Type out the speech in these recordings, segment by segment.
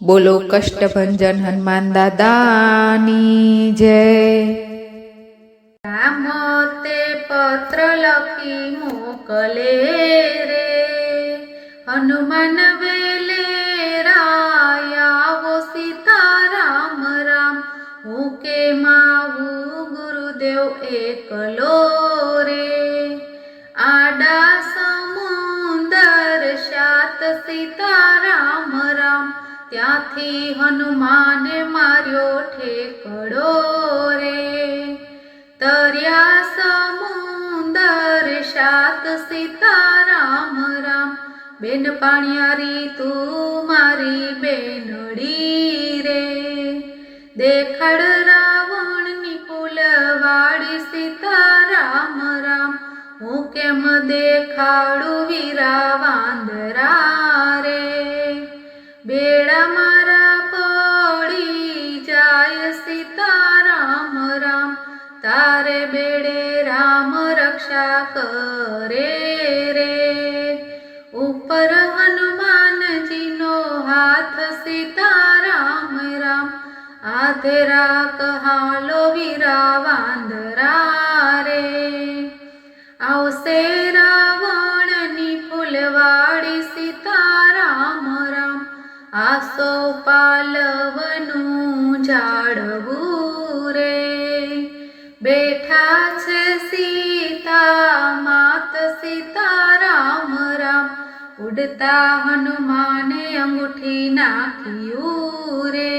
બોલો કષ્ટભંજન હનુમાન દાદાની જય। રામ તે પત્ર લખી મોકલે રે, હનુમાન વેલે રાયાવો સીતા રામ રામ। હું કે માવું ગુરુદેવ એકલો રે, આડા સમુંદર શાત સીતા રામ રામ। ત્યાંથી હનુમાને માર્યો ઠેકડો રે, તર્યા સમુંદર શાત સીતા રામ રામ। બેન પાણિયારી તું મારી બેનડી રે, દેખાડ રાવણની ફૂલવાડી સીતા રામ રામ। હું કેમ દેખાડું વીરા વાંદરા રે, બેડા મારા પડી જાય સીતા રામ રામ। તારે બેડે રામ રક્ષા કરે રે, ઉપર હનુમાનજીનો હાથ સીતા રામ રામ। આધેરા કહાલો વીરા વાંદરા રે, આવશે રાવણની ફૂલવાડી સીતા રામ રામ। આસો પાલવનું ઝાડવું રે, બેઠા છે સીતા માત સીતા રામ રામ। ઉડતા હનુમાને અંગૂઠી નાખ્યું રે,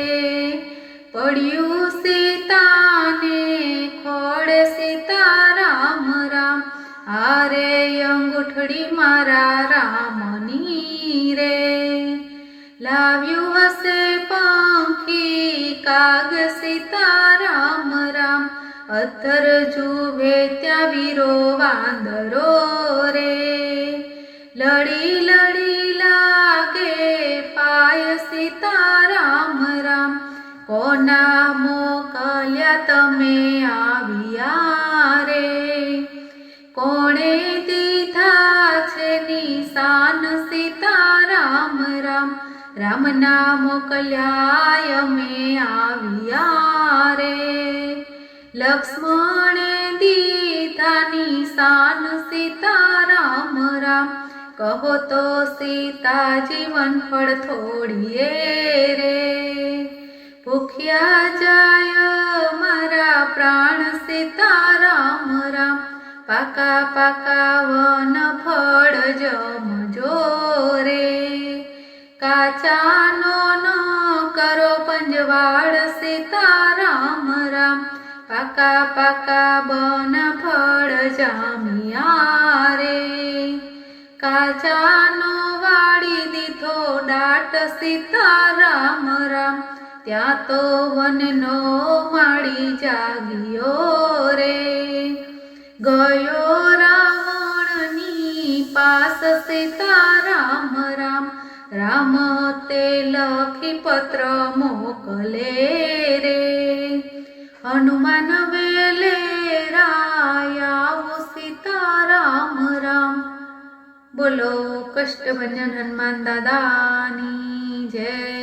પડ્યું સીતાને ખોળે સીતા રામ રામ। હારે અંગૂઠડી મારા રામની રે, લાવ્યું હશે પંખી કાગ સીતા રામ રામ। અથર જુએ ત્યાં વીરો વાંદરો રે, લડી લડી લાગે પાય સીતા રામ રામ। કોના મોકલ્યા તમે આવ્યા રે, કોણે દીધા છે નિશાન સીતા રામ રામ। રામના મોકલ્યા અમે આવ્યા રે, લક્ષ્મણે દીધા નિશાન સીતા રામ રામ। કહો તો સીતા જીવન ફળ થોડીએ રે, ભૂખ્યા જાય મારા પ્રાણ સીતા રામ રામ। પાકા પાકા વન ફળ જમજો રે, કાચાનો ન કરો પંજવાળ સીતા રામ રામ। પાકા પાકા બન ફળ જામ્યા રે, કાચાનો વાળી દીધો દાટ સીતા રામ રામ। ત્યાં તો વનનો માળી જાગ્યો રે, ગયો રાવણની પાસ સીતા રામ રામ। રામ તે લખી પત્ર મોકલે રે, હનુમાન વેલે રાયાવો સીતા રામ રામ। બોલો કષ્ટભંજન હનુમાન દાદાની જય।